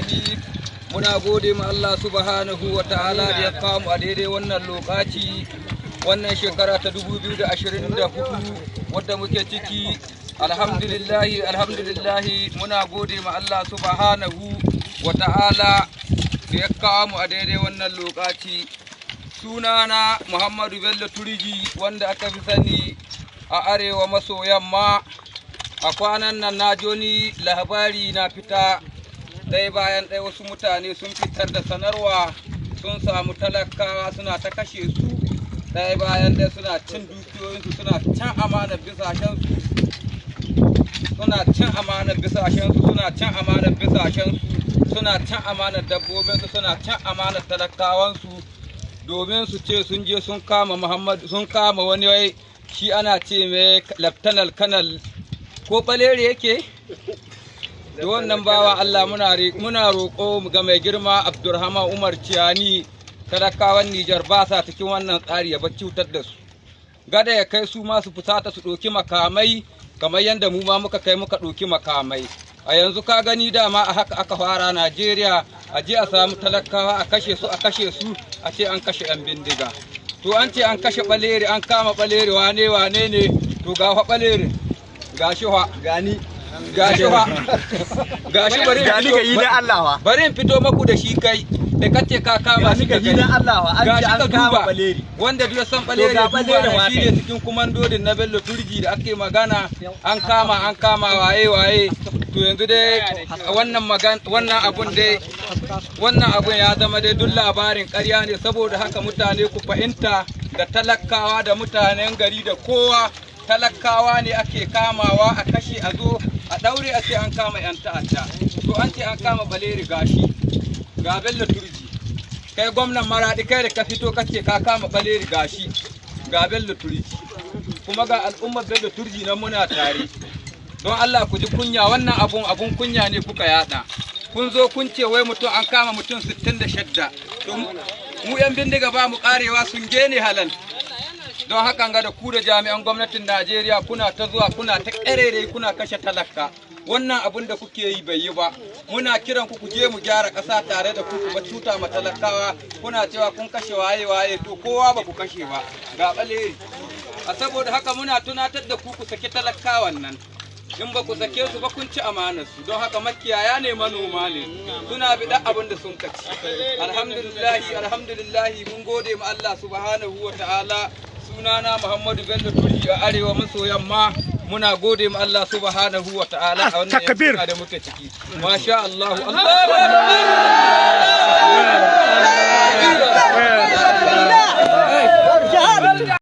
Rahim. Muna gode ma Allah subhanahu wa ta'ala da ya kawo mu a daidai wannan lokaci, wannan shekara ta 2024 wadda muke ciki. Alhamdulillahi muna gode ma Allah subhanahu wa ta'ala da ya kawo mu a daidai wannan lokaci. Sunana Muhammadu Bello Turji, wanda aka fi sani a arewa maso yamma. A kwanan nan na joni labari na fita ɗaya bayan ɗaya, wasu mutane sun fitar da sanarwa sun samu talakawa suna ta kashe su ɗaya bayan ɗaya, suna cin dukiyoyinsu, suna cin amanar bisashensu, suna cin amanar bisashensu, suna cin amanar bisashensu, suna cin amanar dabbobinsu, suna cin amanar talakawansu, domin su ce sun je sun kama wani wai shi ana ce mai laftanal kanal ko ɓalere yake. Da wannan bawa Allah muna roƙo ga mai girma Abdurrahman Umar Ciyani, talakawan Nijar ba sa cikin wannan tsari ya bar cutar da su. Gada ya kai su ma su fusata su ɗauki makamai kamar yadda mu ma muka kai muka ɗauki makamai. A yanzu ka gani dama a haka aka fara Najeriya, a je a samu talakawa a kashe su a ce an kashe 'yan bindiga. To an ce an kashe ɓalere, an kama ɓalere, wane ne, to ga fa ɓalere gashi bari in fito maku da shi kai da kace ka kama shi ka gani gashi ka duba wanda duk san ɓalere duba shi ne cikin kumandodin na Bello Turji da ake magana an kama waye to yanzu dai wannan abun ya zama dai duk labarin ƙarya ne. Saboda haka mutane ku fahimta, da talakawa da mutanen gari da kowa, talakawa ne ake kamawa a kashe, a zo a daure a ce an kama 'yan ta'adda. To an ce an kama ɓalere gashi ga Bello Turji, kai gwamnan Maradi, kai da ka fito kace ka kama ɓalere gashi ga Bello Turji, kuma ga al'ummar Bello Turji nan muna tare. Don Allah ku ji kunya, wannan abun kunya ne kuka yada. Kun zo kun ce wai mutum an kama mutum 66. To mu 'yan bindiga ba mu karewa sun gene halal. Don hakan ga da ku da jami'an gwamnatin Najeriya kuna ta zuwa kuna ta ƙarere kuna kashe talaka. Wannan abun da kuke yi bai yi ba. Muna kiran ku je mu gyara ƙasa tare da ku ba cuta ma talakawa. Kuna cewa kun kashe waye to kowa ba ku kashe ba. Ga ɓalere. A saboda haka muna tunatar da ku saki talakawan nan. In ba ku sake su ba kun ci amanar su. Don haka makiyaya ne, manoma ne, suna biɗa abin da sun kaci. Alhamdulillahi mun gode ma Allah subhanahu wa ta'ala. Sunana Muhammadu Bello Turji a arewa maso yamma. Muna gode ma Allah subhanahu wa ta'ala a wannan yankin da muke ciki. Masha Allah.